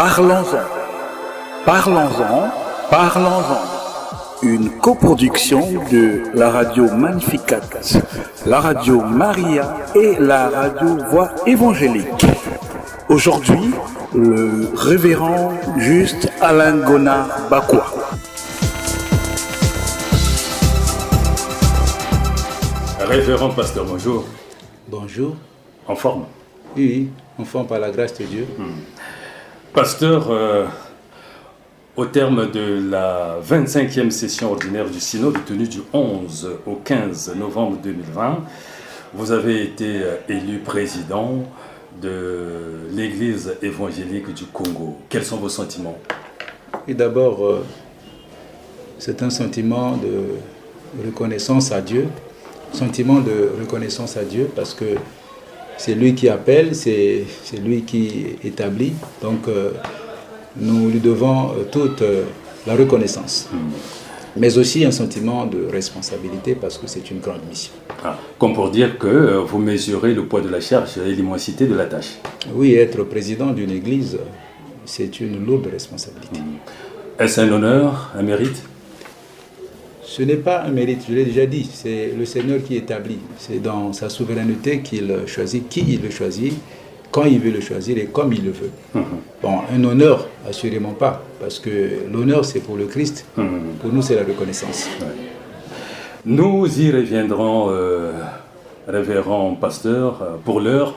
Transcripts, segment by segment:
Parlons-en. Parlons-en. Parlons-en. Une coproduction de la radio Magnificat, la radio Maria et la radio Voix évangélique. Aujourd'hui, le révérend Juste Alain Gonard Bakwa. Révérend pasteur, bonjour. Bonjour. En forme? Oui, en forme par la grâce de Dieu. Pasteur, au terme de la 25e session ordinaire du synode tenue du 11 au 15 novembre 2020, vous avez été élu président de l'Église évangélique du Congo. Quels sont vos sentiments? Et d'abord, c'est un sentiment de reconnaissance à Dieu. Sentiment de reconnaissance à Dieu parce que c'est lui qui appelle, c'est lui qui établit. Donc nous lui devons toute la reconnaissance. Mais aussi un sentiment de responsabilité parce que c'est une grande mission. Comme pour dire que vous mesurez le poids de la charge et l'immensité de la tâche. Oui, être président d'une église, c'est une lourde responsabilité. Est-ce un honneur, un mérite? Ce n'est pas un mérite, je l'ai déjà dit, c'est le Seigneur qui établit. C'est dans sa souveraineté qu'il choisit qui il veut choisir, quand il veut le choisir et comme il le veut. Bon, un honneur, assurément pas, parce que l'honneur c'est pour le Christ, pour nous c'est la reconnaissance. Nous y reviendrons, révérend pasteur, pour l'heure.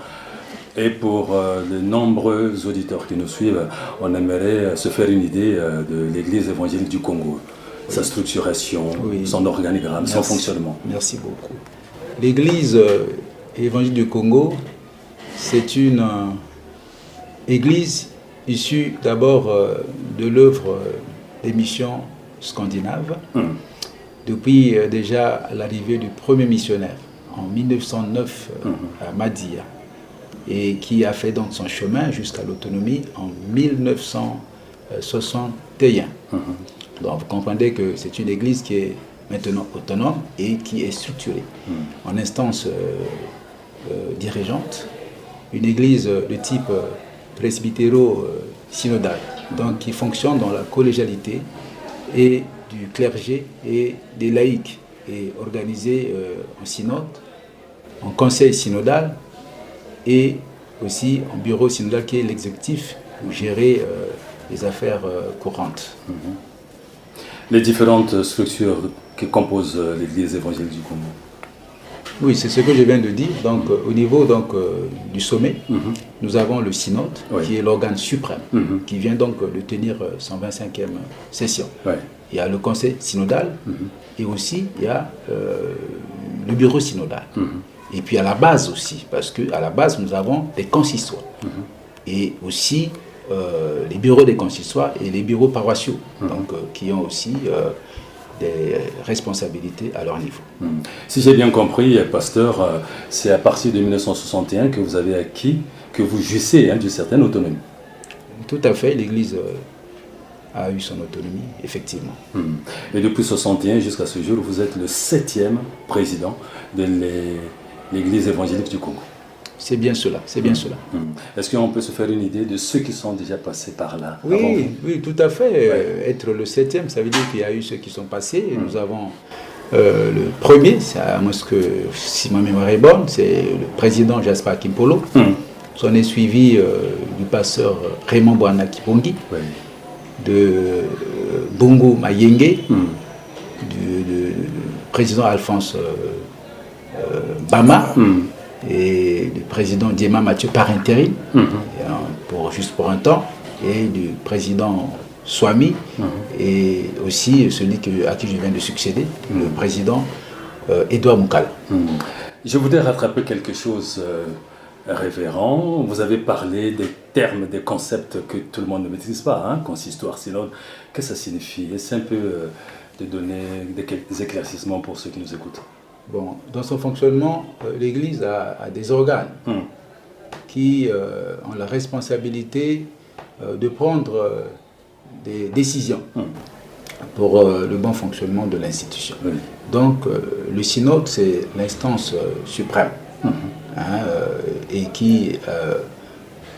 Et pour les nombreux auditeurs qui nous suivent, on aimerait se faire une idée de l'Église évangélique du Congo. Sa structuration, son organigramme, son fonctionnement. Merci beaucoup. L'Église évangélique du Congo, c'est une église issue d'abord de l'œuvre des missions scandinaves, depuis déjà l'arrivée du premier missionnaire en 1909 à Madia, et qui a fait donc son chemin jusqu'à l'autonomie en 1961. Donc vous comprendrez que c'est une église qui est maintenant autonome et qui est structurée en instance dirigeante. Une église de type presbytéro-synodal, donc qui fonctionne dans la collégialité et du clergé et des laïcs, et organisée en synode, en conseil synodal et aussi en bureau synodal qui est l'exécutif pour gérer les affaires courantes. Les différentes structures qui composent l'Église évangélique du Congo. Oui, c'est ce que je viens de dire. Donc, au niveau du sommet, nous avons le synode, qui est l'organe suprême, qui vient donc de tenir son 25e session. Il y a le conseil synodal, et aussi il y a le bureau synodal. Et puis à la base aussi, parce qu'à la base, nous avons des consistoires. Et aussi les bureaux des consistoires et les bureaux paroissiaux, donc, qui ont aussi des responsabilités à leur niveau. Si j'ai bien compris, pasteur, c'est à partir de 1961 que vous avez acquis, que vous jouissez d'une certaine autonomie. Tout à fait, l'Église a eu son autonomie, effectivement. Et depuis 1961 jusqu'à ce jour, vous êtes le 7e président de l'Église évangélique du Congo. C'est bien cela, c'est bien cela. Est-ce qu'on peut se faire une idée de ceux qui sont déjà passés par là? Oui, tout à fait. Être le 7e, ça veut dire qu'il y a eu ceux qui sont passés. Et nous avons le premier, à moins que, si ma mémoire est bonne, c'est le président Jasper Kimpolo. Son est suivi du pasteur Raymond Bwana Kipongi, de Bongo Mayenge, du président Alphonse Bama, et du président Diema Mathieu par intérim, juste pour un temps, et du président Swami, et aussi celui à qui je viens de succéder, le président Edouard Moukala. Je voudrais rattraper quelque chose, révérend. Vous avez parlé des termes, des concepts que tout le monde ne maîtrise pas, consistoire, synode. Qu'est-ce que ça signifie? Est-ce un peu de donner des éclaircissements pour ceux qui nous écoutent? Bon, dans son fonctionnement, l'Église a des organes qui ont la responsabilité de prendre des décisions pour le bon fonctionnement de l'institution. Donc, le synode, c'est l'instance suprême et qui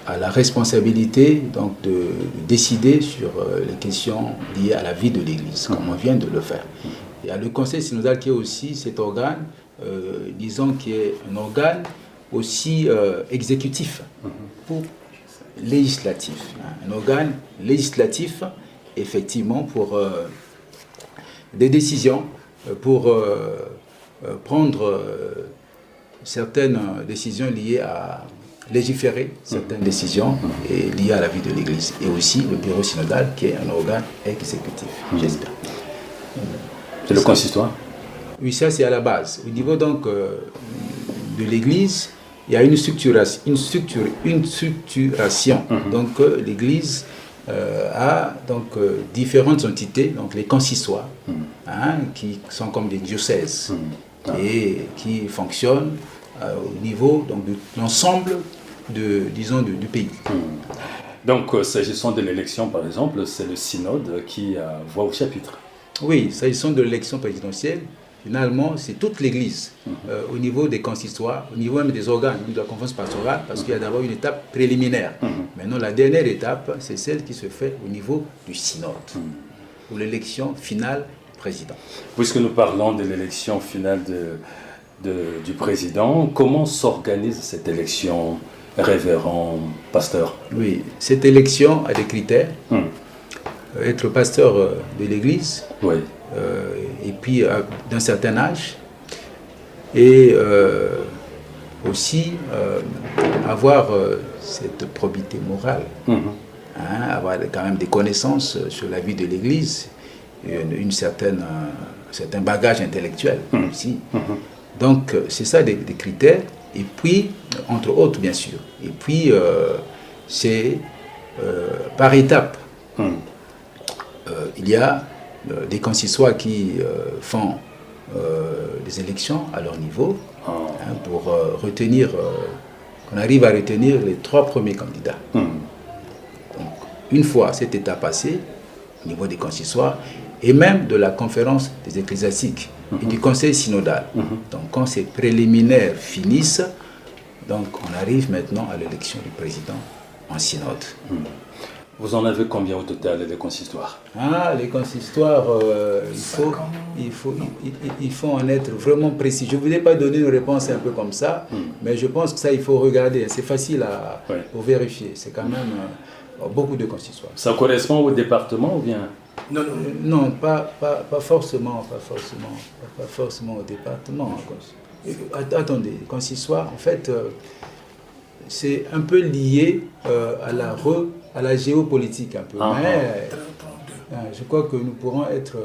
a la responsabilité donc, de décider sur les questions liées à la vie de l'Église, comme on vient de le faire. Il y a le Conseil synodal qui est aussi cet organe, disons, qui est un organe aussi exécutif ou législatif. Un organe législatif, effectivement, pour des décisions, pour prendre certaines décisions liées à légiférer certaines décisions liées à la vie de l'Église. Et aussi le bureau synodal qui est un organe exécutif, j'espère. C'est le consistoire? Oui, ça c'est à la base. Au niveau donc de l'Église, il y a une structuration. Donc l'Église a donc différentes entités, donc les consistoires, qui sont comme des diocèses et qui fonctionnent au niveau donc, de l'ensemble disons, du pays. Donc, s'agissant de l'élection, par exemple, c'est le synode qui voit au chapitre. Oui, s'agissant de l'élection présidentielle, finalement, c'est toute l'Église, au niveau des consistoires, au niveau même des organes, de la conférence pastorale, parce qu'il y a d'abord une étape préliminaire. Maintenant, la dernière étape, c'est celle qui se fait au niveau du synode, pour l'élection finale du président. Puisque nous parlons de l'élection finale du président, comment s'organise cette élection, révérend pasteur? Oui, cette élection a des critères. Être pasteur de l'Église, oui. Et puis d'un certain âge, et aussi avoir cette probité morale, avoir quand même des connaissances sur la vie de l'Église, un certain bagage intellectuel aussi. Donc c'est ça des critères, et puis entre autres bien sûr, et puis c'est par étapes. Il y a des consistoires qui font des élections à leur niveau pour retenir, qu'on arrive à retenir les 3 premiers candidats. Donc, une fois cette étape passée, au niveau des consistoires, et même de la conférence des ecclésiastiques et du conseil synodal. Donc quand ces préliminaires finissent, donc on arrive maintenant à l'élection du président en synode. Vous en avez combien au total, les consistoires? Les consistoires, il faut en être vraiment précis. Je ne voulais pas donner une réponse un peu comme ça, mais je pense que ça, il faut regarder. C'est facile pour vérifier. C'est quand même beaucoup de consistoires. Ça correspond au département ou bien? Non, pas forcément au département. Attendez, les consistoires, en fait, c'est un peu lié à la géopolitique un peu. Mais je crois que nous pourrons être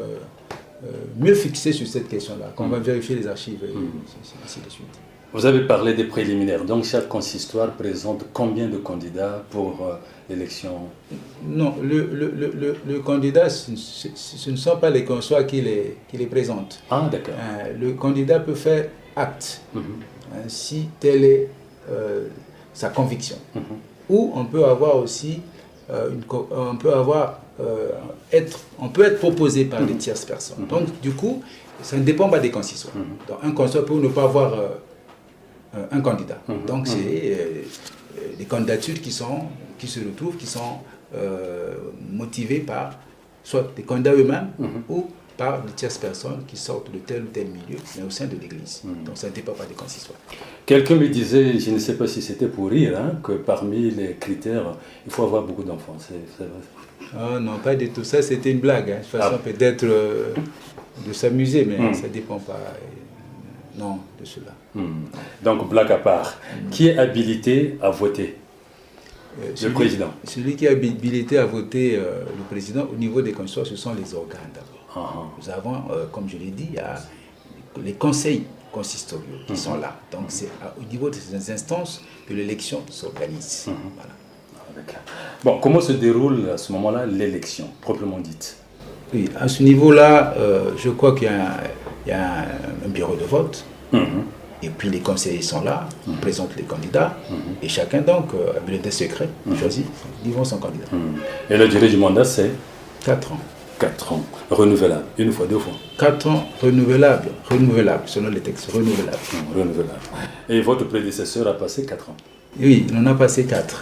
mieux fixés sur cette question-là, quand on va vérifier les archives et ainsi de suite. Vous avez parlé des préliminaires, donc chaque consistoire présente combien de candidats pour l'élection? Non, le candidat, ce ne sont pas les consistoires qui les présentent. D'accord. Le candidat peut faire acte, si telle est sa conviction. Ou on peut avoir aussi, on peut être proposé par des tierces personnes. Donc du coup, ça ne dépend pas des consistoires. Donc un consistoire peut ne pas avoir un candidat. Donc c'est des candidatures qui se retrouvent, qui sont motivées par soit des candidats eux-mêmes ou par des tierces personnes qui sortent de tel ou tel milieu, mais au sein de l'Église. Donc ça ne dépend pas des consistoires. Quelqu'un me disait, je ne sais pas si c'était pour rire, que parmi les critères, il faut avoir beaucoup d'enfants. C'est vrai? Non, pas du tout. Ça, c'était une blague. Une façon peut-être de s'amuser, mais ça ne dépend pas non, de cela. Donc, blague à part. Qui est habilité à voter? Le président. Celui qui est habilité à voter le président au niveau des consistoires, ce sont les organes d'abord. Nous avons, comme je l'ai dit, il y a les conseils consistoriaux qui sont là. Donc c'est au niveau de ces instances que l'élection s'organise. Voilà. Bon, comment se déroule à ce moment-là l'élection, proprement dite? Oui, à ce niveau-là, je crois qu'il y a un bureau de vote. Et puis les conseillers sont là, présentent les candidats, et chacun donc, à bulletin secret, choisit, livrant son candidat. Et la durée du mandat, c'est 4 ans. 4 ans, renouvelable, une fois, 2 fois. 4 ans, renouvelable, selon les textes, renouvelable. Renouvelable. Et votre prédécesseur a passé 4 ans? Oui, il en a passé 4.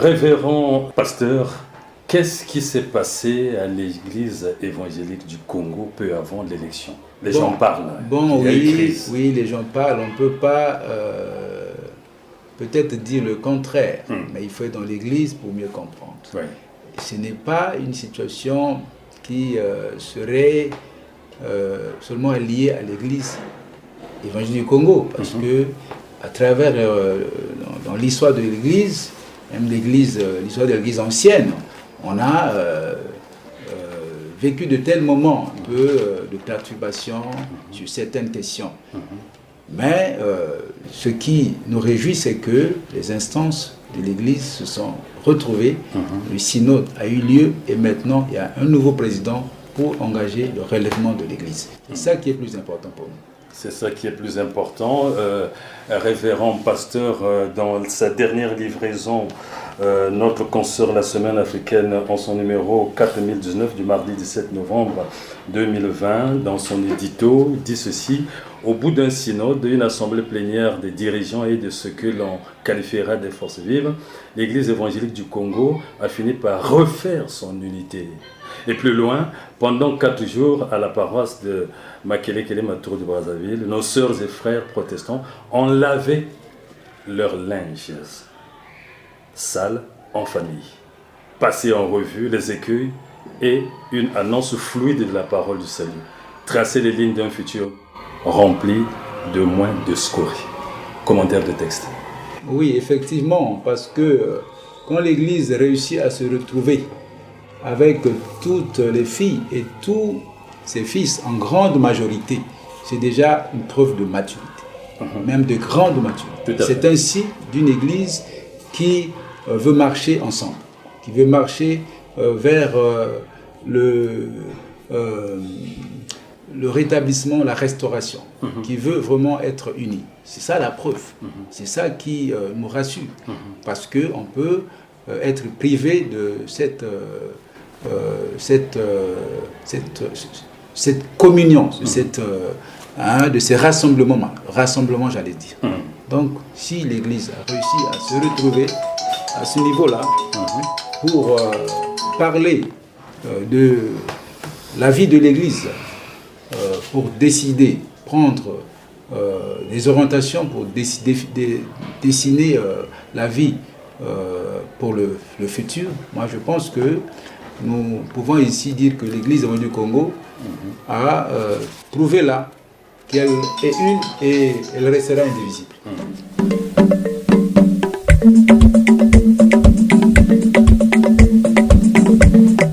Révérend pasteur, qu'est-ce qui s'est passé à l'église évangélique du Congo peu avant l'élection? Les gens parlent. Oui, les gens parlent. On ne peut pas peut-être dire le contraire, mais il faut être dans l'église pour mieux comprendre. Ouais. Ce n'est pas une situation qui serait seulement liée à l'église évangélique du Congo, parce que à travers dans l'histoire de l'église, même l'histoire de l'église ancienne, on a vécu de tels moments un peu de perturbation sur certaines questions. Mais ce qui nous réjouit, c'est que les instances de l'église se sont retrouvées, le synode a eu lieu et maintenant il y a un nouveau président pour engager le relèvement de l'église. C'est ça qui est plus important pour nous. C'est ça qui est plus important. Révérend pasteur, dans sa dernière livraison, notre consoeur La Semaine africaine, en son numéro 4019 du mardi 17 novembre 2020, dans son édito, dit ceci: au bout d'un synode, une assemblée plénière des dirigeants et de ce que l'on qualifiera des forces vives, l'Église évangélique du Congo a fini par refaire son unité. Et plus loin, pendant 4 jours à la paroisse de Makelekele Matour de Brazzaville, nos sœurs et frères protestants ont lavé leurs linges sales en famille, passé en revue les écueils et une annonce fluide de la parole du salut, tracer les lignes d'un futur rempli de moins de scories. Commentaire de texte. Oui, effectivement, parce que quand l'Église réussit à se retrouver avec toutes les filles et tous ses fils en grande majorité, c'est déjà une preuve de maturité, même de grande maturité. C'est ainsi d'une Église qui veut marcher ensemble, qui veut marcher vers le rétablissement, la restauration, qui veut vraiment être unie. C'est ça la preuve. C'est ça qui nous rassure, parce qu'on peut être privé de cette communion, de ces rassemblements, j'allais dire. Donc, si l'Église a réussi à se retrouver à ce niveau-là, pour parler de la vie de l'Église, pour décider, prendre des orientations pour dessiner la vie pour le futur. Moi, je pense que nous pouvons ici dire que l'Église évangélique du Congo a prouvé là qu'elle est une et elle restera indivisible.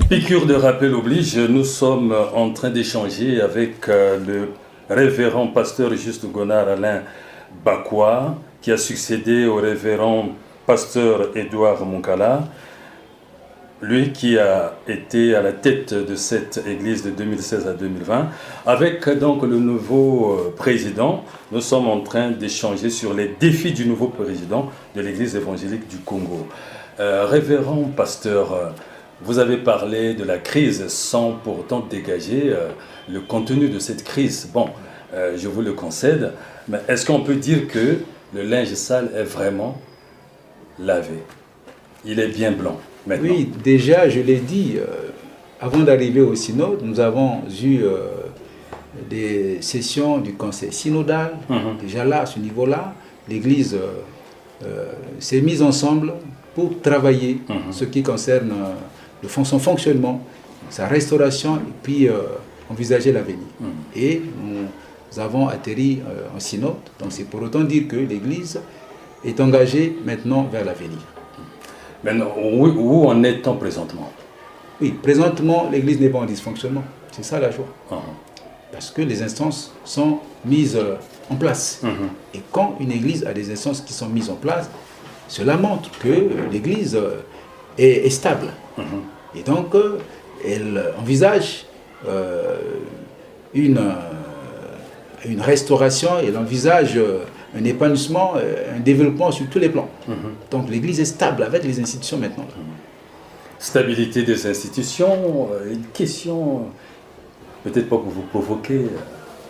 Piqûre de rappel oblige, nous sommes en train d'échanger avec le révérend pasteur Juste Gonard Alain Bakwa, qui a succédé au révérend pasteur Édouard Moukala, lui qui a été à la tête de cette église de 2016 à 2020. Avec donc le nouveau président, nous sommes en train d'échanger sur les défis du nouveau président de l'église évangélique du Congo. Révérend pasteur, vous avez parlé de la crise sans pour autant dégager le contenu de cette crise. Bon, je vous le concède, mais est-ce qu'on peut dire que le linge sale est vraiment lavé? Il est bien blanc maintenant. Oui, déjà, je l'ai dit, avant d'arriver au synode, nous avons eu des sessions du conseil synodal. Déjà là, à ce niveau-là, l'Église s'est mise ensemble pour travailler ce qui concerne son fonctionnement, sa restauration et puis envisager l'avenir. Et nous avons atterri en synode, donc c'est pour autant dire que l'Église est engagée maintenant vers l'avenir. Maintenant, où en est-on présentement? Oui, présentement, l'Église n'est pas en dysfonctionnement. C'est ça la joie. Parce que les instances sont mises en place. Et quand une Église a des instances qui sont mises en place, cela montre que l'Église est stable. Et donc, elle envisage une restauration, elle envisage un épanouissement, un développement sur tous les plans. Donc l'Église est stable avec les institutions maintenant. Stabilité des institutions, une question, peut-être pas pour vous provoquer,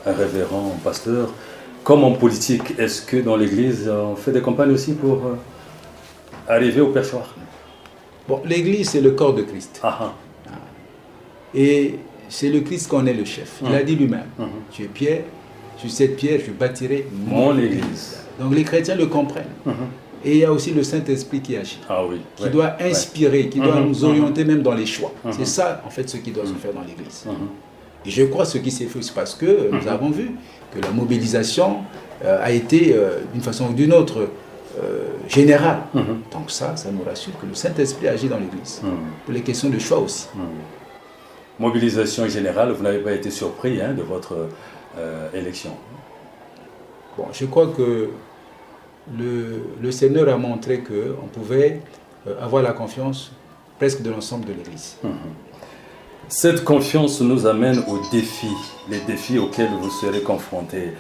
un révérend, un pasteur, comme en politique, est-ce que dans l'Église, on fait des campagnes aussi pour arriver au perchoir? Bon, l'Église, c'est le corps de Christ. Et c'est le Christ qu'on est le chef. Il a dit lui-même, tu es Pierre, sur cette pierre, je bâtirai mon Église. Donc les chrétiens le comprennent. Et il y a aussi le Saint-Esprit qui agit, qui doit inspirer, qui doit nous orienter même dans les choix. C'est ça, en fait, ce qui doit se faire dans l'Église. Et je crois que ce qui s'est fait aussi parce que nous avons vu que la mobilisation a été, d'une façon ou d'une autre, générale. Donc ça nous rassure que le Saint-Esprit agit dans l'Église. Pour les questions de choix aussi. Mobilisation générale, vous n'avez pas été surpris de votre élection? Bon, je crois que le Seigneur a montré qu'on pouvait avoir la confiance presque de l'ensemble de l'Église. Cette confiance nous amène aux défis, les défis auxquels vous serez confrontés.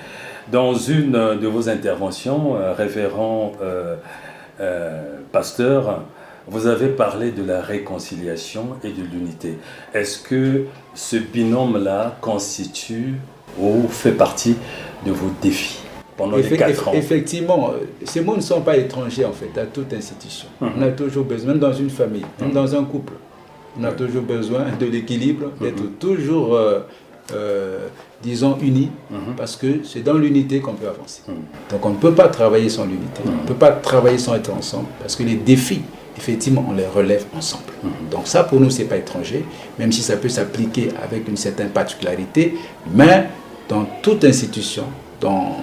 Dans une de vos interventions, révérend pasteur, vous avez parlé de la réconciliation et de l'unité. Est-ce que ce binôme-là constitue ou fait partie de vos défis pendant les 4 ans? Effectivement, ces mots ne sont pas étrangers en fait à toute institution. On a toujours besoin, même dans une famille, même dans un couple, on a toujours besoin de l'équilibre, d'être toujours, disons, unis, parce que c'est dans l'unité qu'on peut avancer. Donc on ne peut pas travailler sans l'unité, on ne peut pas travailler sans être ensemble, parce que les défis, effectivement, on les relève ensemble. Donc ça, pour nous, ce n'est pas étranger, même si ça peut s'appliquer avec une certaine particularité, mais dans toute institution, dans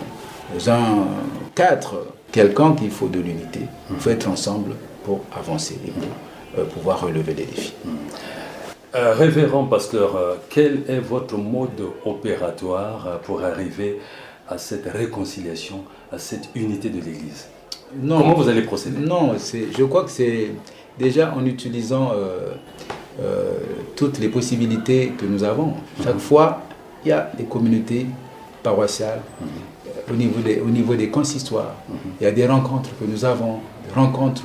un cadre quelconque, il faut de l'unité, il faut être ensemble pour avancer et pour pouvoir relever les défis. Révérend pasteur, quel est votre mode opératoire pour arriver à cette réconciliation, à cette unité de l'Église? Comment vous allez procéder? Non, je crois que c'est déjà en utilisant toutes les possibilités que nous avons. Chaque fois, il y a des communautés paroissiales, au niveau des consistoires. Il y a des rencontres que nous avons,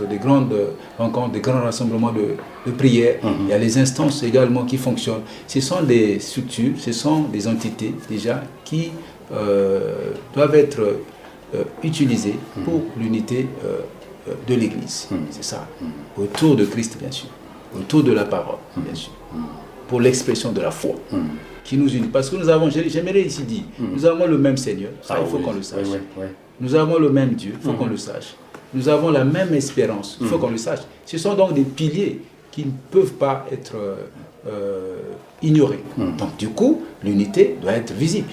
des grandes rencontres, des grands rassemblements de prières. Il y a les instances également qui fonctionnent. Ce sont des structures, ce sont des entités déjà qui doivent être utilisées pour l'unité de l'Église. C'est ça. Autour de Christ, bien sûr. Autour de la parole, bien sûr. Pour l'expression de la foi. qui nous unit. Parce que nous avons, j'aimerais ici dire, nous avons le même Seigneur, ça il faut qu'on le sache. Nous avons le même Dieu, il faut qu'on le sache. Nous avons la même espérance, il faut qu'on le sache. Ce sont donc des piliers qui ne peuvent pas être ignorés. Donc du coup, l'unité doit être visible.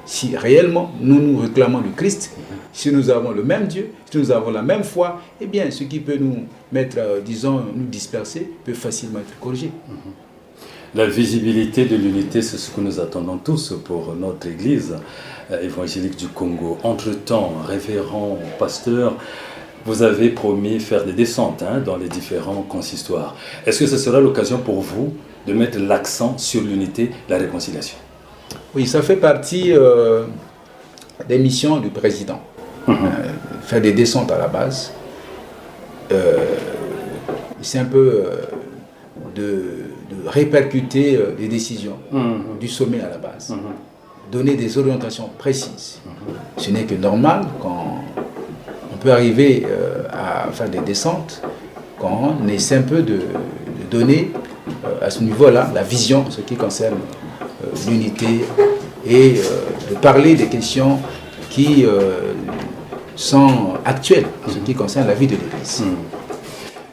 Si réellement nous nous réclamons du Christ, si nous avons le même Dieu, si nous avons la même foi, eh bien ce qui peut nous mettre, disons, nous disperser, peut facilement être corrigé. La visibilité de l'unité, c'est ce que nous attendons tous pour notre Église évangélique du Congo. Entre-temps, révérend, pasteur, vous avez promis faire des descentes dans les différents consistoires. Est-ce que ce sera l'occasion pour vous de mettre l'accent sur l'unité, la réconciliation? Oui, ça fait partie des missions du président. Faire des descentes à la base. C'est un peu de répercuter les décisions du sommet à la base. Donner des orientations précises. Ce n'est que normal quand on peut arriver à faire des descentes, quand on essaie un peu de donner à ce niveau-là la vision, ce qui concerne l'unité, et de parler des questions qui sont actuelles, ce qui concerne la vie de l'Église.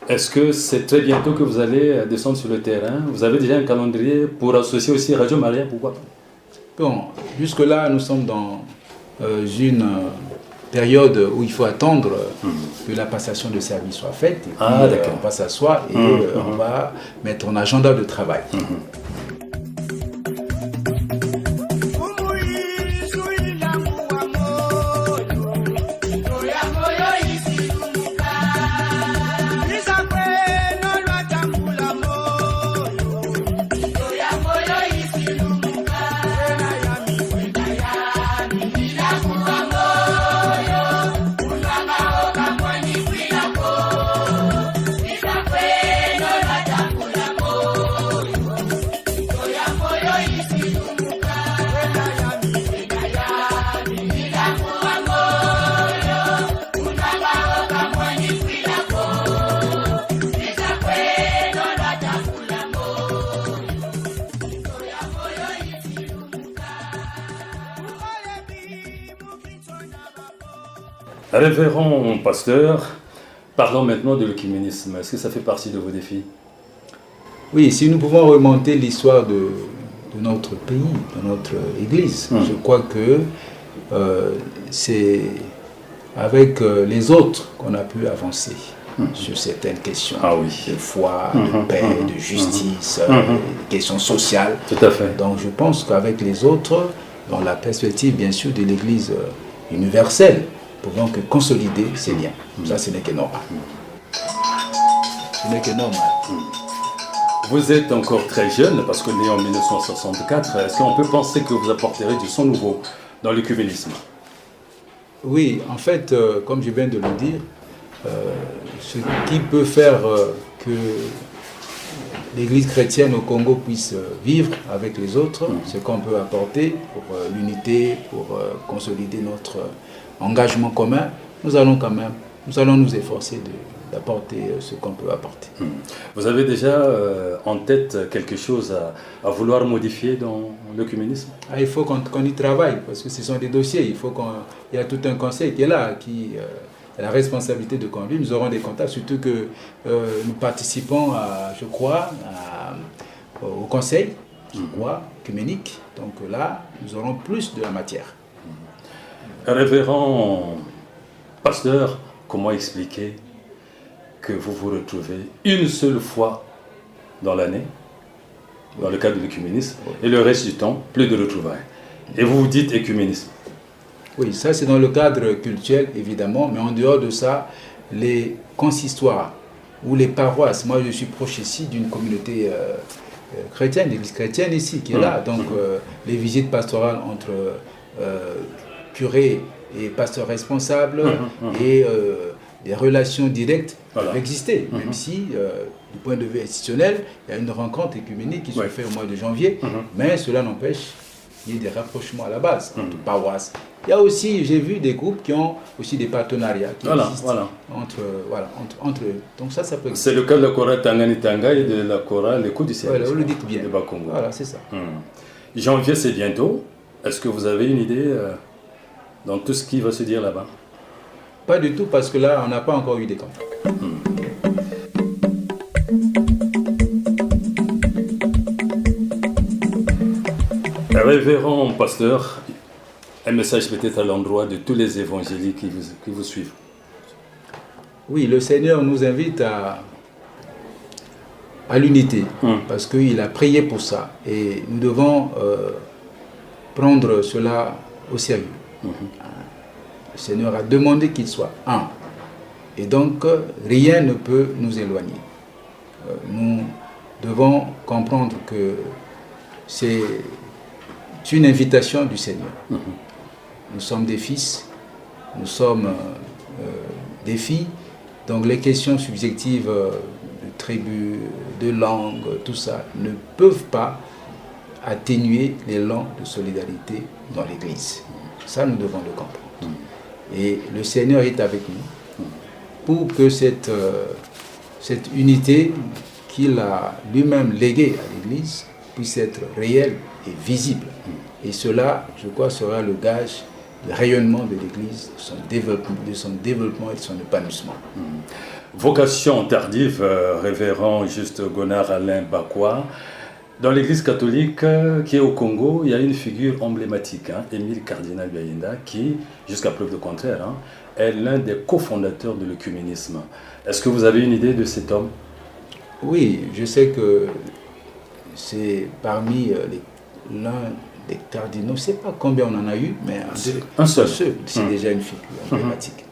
Est-ce que c'est très bientôt que vous allez descendre sur le terrain? Vous avez déjà un calendrier pour associer aussi Radio Maria, pourquoi pas? Bon, jusque-là, nous sommes dans une période où il faut attendre que la passation de service soit faite. Et puis, on va s'asseoir et on va mettre en agenda de travail. Révérend pasteur, parlons maintenant de l'œcuménisme. Est-ce que ça fait partie de vos défis? Oui, si nous pouvons remonter l'histoire de notre pays, de notre Église, je crois que c'est avec les autres qu'on a pu avancer sur certaines questions de foi, de paix, de justice, des questions sociales. Tout à fait. Donc je pense qu'avec les autres, dans la perspective bien sûr de l'Église universelle, pouvons que consolider ces liens. Ça, ce n'est que normal. Ce n'est que normal. Vous êtes encore très jeune, parce que né en 1964, est-ce qu'on peut penser que vous apporterez du son nouveau dans l'œcuménisme? Oui, en fait, comme je viens de le dire, ce qui peut faire que l'Église chrétienne au Congo puisse vivre avec les autres, ce qu'on peut apporter pour l'unité, pour consolider notre engagement commun, nous allons nous efforcer d'apporter ce qu'on peut apporter. Vous avez déjà en tête quelque chose à vouloir modifier dans l'œcuménisme? Il faut qu'on y travaille, parce que ce sont des dossiers. Il y a tout un conseil qui est là, qui a la responsabilité de conduire. Nous aurons des contacts, surtout que nous participons, je crois, au conseil, œcuménique. Donc là, nous aurons plus de la matière. Révérend pasteur, comment expliquer que vous vous retrouvez une seule fois dans l'année, dans le cadre de l'œcuménisme, et le reste du temps, plus de retrouvailles? Et vous vous dites œcuménisme? Oui, ça c'est dans le cadre culturel évidemment, mais en dehors de ça, les consistoires ou les paroisses, moi je suis proche ici d'une communauté chrétienne, l'église chrétienne ici qui est là, donc les visites pastorales entre curés et pasteurs responsables et des relations directes peuvent exister, même si du point de vue institutionnel, il y a une rencontre œcuménique qui se fait au mois de janvier, mais cela n'empêche qu'il y ait des rapprochements à la base entre paroisses. Il y a aussi, j'ai vu des groupes qui ont aussi des partenariats qui existent entre eux. Donc ça peut exister. C'est le cas de la chorale Tangani Tanga et de la chorale L'écho du ciel. Voilà, vous le dites bien. De Bakongo. Voilà, c'est ça. Janvier, c'est bientôt. Est-ce que vous avez une idée dans tout ce qui va se dire là-bas? Pas du tout, parce que là, on n'a pas encore eu des campagnes. Révérend pasteur, un message peut-être à l'endroit de tous les évangéliques qui vous suivent. Oui, le Seigneur nous invite à l'unité, parce qu'il a prié pour ça. Et nous devons prendre cela au sérieux. Le Seigneur a demandé qu'il soit un. Et donc, rien ne peut nous éloigner. Nous devons comprendre que c'est une invitation du Seigneur. Nous sommes des fils, nous sommes des filles. Donc les questions subjectives de tribu, de langue, tout ça, ne peuvent pas atténuer l'élan de solidarité dans l'Église. Ça, nous devons le comprendre. Et le Seigneur est avec nous pour que cette unité qu'il a lui-même léguée à l'Église puisse être réelle et visible. Et cela, je crois, sera le gage du rayonnement de l'Église, de son développement et de son épanouissement. Vocation tardive, révérend Juste Gonard Alain Bakwa. Dans l'Église catholique qui est au Congo, il y a une figure emblématique, Émile Cardinal Bayenda, qui, jusqu'à preuve de contraire, est l'un des cofondateurs de l'œcuménisme. Est-ce que vous avez une idée de cet homme? Oui, je sais que c'est parmi l'un des cardinaux, je ne sais pas combien on en a eu, mais un seul. C'est déjà une figure emblématique.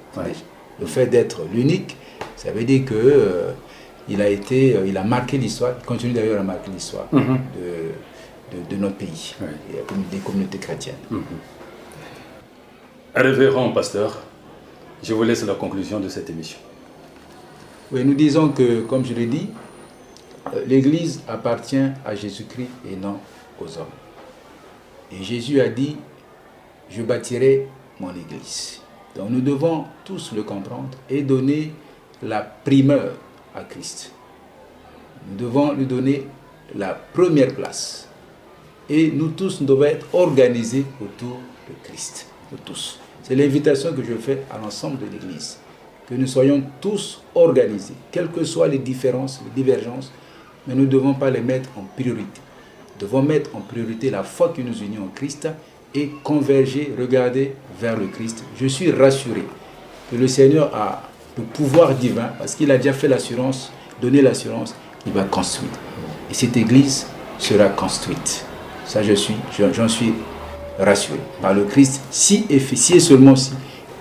Le fait d'être l'unique, ça veut dire que il a marqué l'histoire, il continue d'ailleurs à marquer l'histoire de notre pays, et des communautés chrétiennes. Révérend pasteur, je vous laisse la conclusion de cette émission. Oui, nous disons que, comme je l'ai dit, l'Église appartient à Jésus-Christ et non aux hommes. Et Jésus a dit, je bâtirai mon Église. Donc nous devons tous le comprendre et donner la primeur à Christ. Nous devons lui donner la première place. Et nous tous, nous devons être organisés autour de Christ. Nous tous. C'est l'invitation que je fais à l'ensemble de l'Église. Que nous soyons tous organisés, quelles que soient les différences, les divergences, mais nous ne devons pas les mettre en priorité. Nous devons mettre en priorité la foi qui nous unit en Christ et converger, regarder vers le Christ. Je suis rassuré que le Seigneur a le pouvoir divin, parce qu'il a déjà fait l'assurance, donné l'assurance, il va construire. Et cette Église sera construite. Ça, j'en suis rassuré. Par le Christ, si et seulement si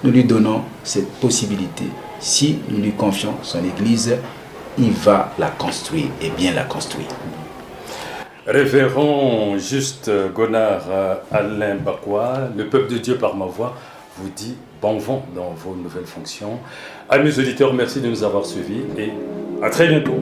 nous lui donnons cette possibilité, si nous lui confions son Église, il va la construire et bien la construire. Révérend Juste Gonard Alain Bakwa, le peuple de Dieu par ma voix vous dit bon vent dans vos nouvelles fonctions. Amis auditeurs, merci de nous avoir suivis et à très bientôt.